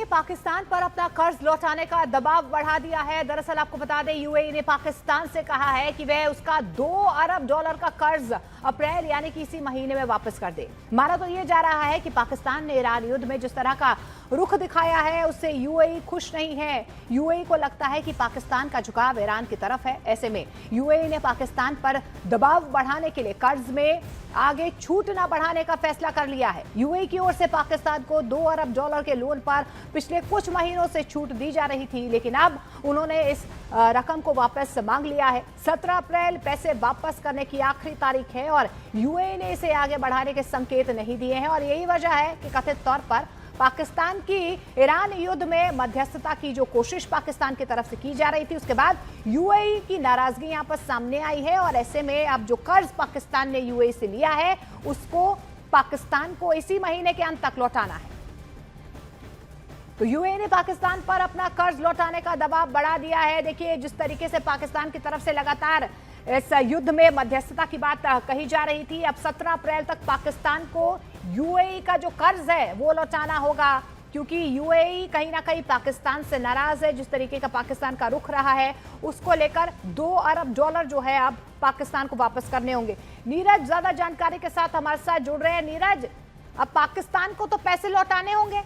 पाकिस्तान पर अपना कर्ज लौटाने का दबाव बढ़ा दिया है। दरअसल आपको बता दें, यूएई ने पाकिस्तान से कहा है कि वह उसका 2 अरब डॉलर का कर्ज अप्रैल यानी कि इसी महीने में वापस कर दे। माना तो ये जा रहा है कि पाकिस्तान ने ईरान युद्ध में जिस तरह का रुख दिखाया है उससे यूएई खुश नहीं है। यूएई को लगता है कि पाकिस्तान का झुकाव ईरान की तरफ है। ऐसे में यूएई ने पाकिस्तान पर दबाव बढ़ाने के लिए कर्ज में आगे छूट न बढ़ाने का फैसला कर लिया है। यूएई की ओर से पाकिस्तान को 2 अरब डॉलर के लोन पर पिछले कुछ महीनों से छूट दी जा रही थी, लेकिन अब उन्होंने इस रकम को वापस मांग लिया है। 17 अप्रैल पैसे वापस करने की आखिरी तारीख है और यूएई ने इसे आगे बढ़ाने के संकेत नहीं दिए हैं और यही वजह है कि कथित तौर पर पाकिस्तान की ईरान युद्ध में मध्यस्थता की जो कोशिश पाकिस्तान की तरफ से की जा रही थी, उसके बाद यूएई की नाराजगी यहां पर सामने आई है और ऐसे में अब जो कर्ज पाकिस्तान ने यूएई से लिया है उसको पाकिस्तान को इसी महीने के अंत तक लौटाना है। तो यूएई ने पाकिस्तान पर अपना कर्ज लौटाने का दबाव बढ़ा दिया है। देखिए, जिस तरीके से पाकिस्तान की तरफ से लगातार इस युद्ध में मध्यस्थता की बात कही जा रही थी, अब 17 अप्रैल तक पाकिस्तान को यूएई का जो कर्ज है वो लौटाना होगा, क्योंकि यूएई कहीं ना कहीं पाकिस्तान से नाराज है। जिस तरीके का पाकिस्तान का रुख रहा है उसको लेकर 2 अरब डॉलर जो है अब पाकिस्तान को वापस करने होंगे। नीरज ज्यादा जानकारी के साथ हमारे साथ जुड़ रहे हैं। नीरज, अब पाकिस्तान को तो पैसे लौटाने होंगे।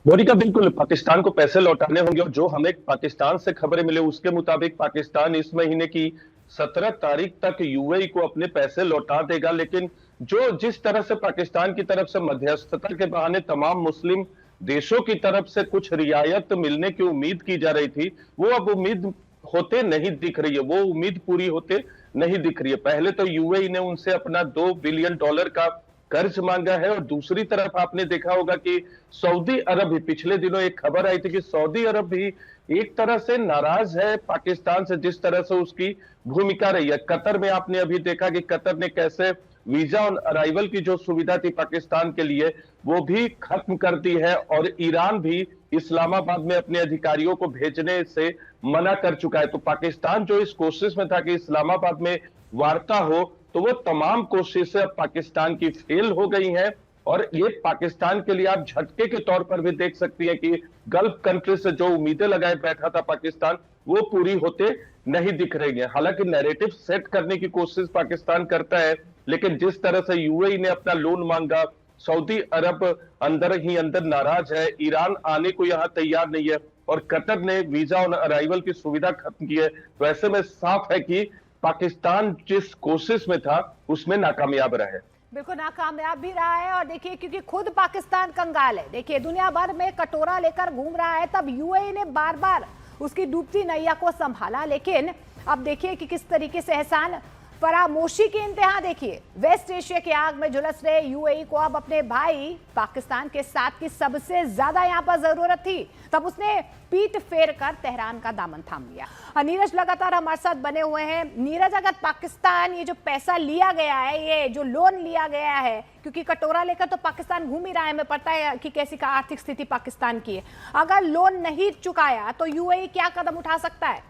मोनिका, बिल्कुल पाकिस्तान को पैसे लौटाने होंगे और जो हमें पाकिस्तान से खबरें मिले उसके मुताबिक पाकिस्तान इस महीने की 17 तारीख तक यूएई को अपने पैसे लौटा देगा। लेकिन जिस तरह से पाकिस्तान की तरफ से मध्यस्थता के बहाने तमाम मुस्लिम देशों की तरफ से कुछ रियायत मिलने की उम्मीद की जा रही थी, वो अब उम्मीद होते नहीं दिख रही है, वो उम्मीद पूरी होते नहीं दिख रही है। पहले तो यूएई ने उनसे अपना 2 बिलियन डॉलर का कर्ज मांगा है और दूसरी तरफ आपने देखा होगा कि सऊदी अरब भी, पिछले दिनों एक खबर आई थी कि सऊदी अरब भी एक तरह से नाराज है पाकिस्तान से, जिस तरह से उसकी भूमिका रही है। कतर में आपने अभी देखा कि कतर ने कैसे वीजा ऑन अराइवल की जो सुविधा थी पाकिस्तान के लिए वो भी खत्म कर दी है और ईरान भी इस्लामाबाद में अपने अधिकारियों को भेजने से मना कर चुका है। तो पाकिस्तान जो इस कोशिश में था कि इस्लामाबाद में वार्ता हो, तो वो तमाम कोशिशें अब पाकिस्तान की फेल हो गई हैं और ये पाकिस्तान के लिए आप झटके के तौर पर भी देख सकती है कि गल्फ कंट्री से जो उम्मीदें लगाए बैठा था पाकिस्तान, वो पूरी होते नहीं दिख रही है। हालांकि नैरेटिव सेट करने की कोशिश पाकिस्तान करता है, लेकिन जिस तरह से यूएई ने अपना लोन मांगा, सऊदी अरब अंदर ही अंदर नाराज है, ईरान आने को यहां तैयार नहीं है और कतर ने वीजा ऑन अराइवल की सुविधा खत्म की है, तो ऐसे में साफ है कि पाकिस्तान जिस कोशिश में था उसमें नाकामयाब रहा है। बिल्कुल नाकामयाब भी रहा है और देखिए, क्योंकि खुद पाकिस्तान कंगाल है। देखिए, दुनिया भर में कटोरा लेकर घूम रहा है, तब यूएई ने बार बार उसकी डूबती नैया को संभाला। लेकिन अब देखिए कि किस तरीके से एहसान फरामोशी की इंतहा देखिए। वेस्ट एशिया की आग में झुलस रहे यूएई को अब अपने भाई पाकिस्तान के साथ की सबसे ज्यादा यहां पर जरूरत थी, तब उसने पीठ फेर कर तेहरान का दामन थाम लिया। नीरज लगातार हमारे साथ बने हुए हैं। नीरज, अगर पाकिस्तान ये जो पैसा लिया गया है, ये जो लोन लिया गया है, क्योंकि कटोरा लेकर तो पाकिस्तान घूम ही रहा है, हमें पता है कि कैसी का आर्थिक स्थिति पाकिस्तान की है, अगर लोन नहीं चुकाया तो यूएई क्या कदम उठा सकता है?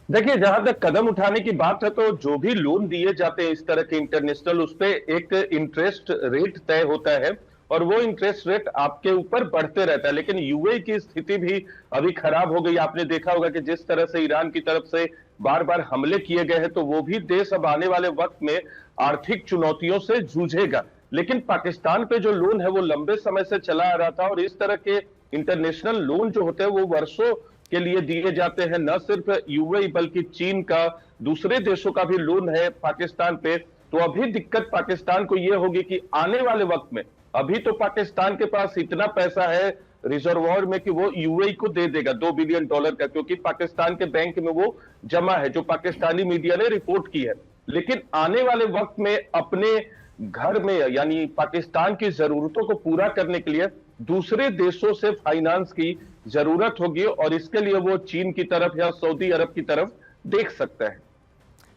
देखिए, जहां तक कदम उठाने की बात है, तो जो भी लोन दिए जाते हैं इस तरह के इंटरनेशनल, उस पे एक इंटरेस्ट रेट तय होता है और वो इंटरेस्ट रेट आपके ऊपर बढ़ते रहता है। लेकिन यूएई की स्थिति भी अभी खराब हो गई। आपने देखा होगा कि जिस तरह से ईरान की तरफ से बार बार हमले किए गए हैं, तो वो भी देश अब आने वाले वक्त में आर्थिक चुनौतियों से जूझेगा। लेकिन पाकिस्तान पे जो लोन है वो लंबे समय से चला आ रहा था और इस तरह के इंटरनेशनल लोन जो होते हैं वो वर्षों के लिए दिए जाते हैं। न सिर्फ यूएई बल्कि चीन का, दूसरे देशों का भी लोन है पाकिस्तान पे। तो अभी दिक्कत पाकिस्तान को यह होगी कि आने वाले वक्त में, अभी तो पाकिस्तान के पास इतना पैसा है रिजर्वोयर में कि वो यूएई को दे देगा 2 बिलियन डॉलर का, क्योंकि पाकिस्तान के बैंक में वो जमा है, जो पाकिस्तानी मीडिया ने रिपोर्ट की है। लेकिन आने वाले वक्त में अपने घर में यानी पाकिस्तान की जरूरतों को पूरा करने के लिए दूसरे देशों से फाइनेंस की जरूरत होगी और इसके लिए वो चीन की तरफ या सऊदी अरब की तरफ देख सकता है।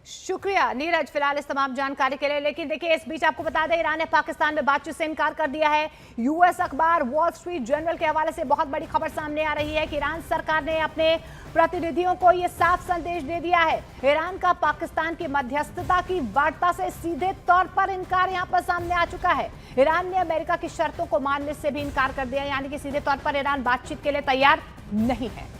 शुक्रिया नीरज फिलहाल इस तमाम जानकारी के लिए। लेकिन देखिए, इस बीच आपको बता दें, ईरान ने पाकिस्तान में बातचीत से इनकार कर दिया है। यूएस अखबार वॉल स्ट्रीट जर्नल के हवाले से बहुत बड़ी खबर सामने आ रही है कि ईरान सरकार ने अपने प्रतिनिधियों को यह साफ संदेश दे दिया है। ईरान का पाकिस्तान की मध्यस्थता की वार्ता से सीधे तौर पर इनकार यहां पर सामने आ चुका है। ईरान ने अमेरिका की शर्तों को मानने से भी इनकार कर दिया, यानी कि सीधे तौर पर ईरान बातचीत के लिए तैयार नहीं है।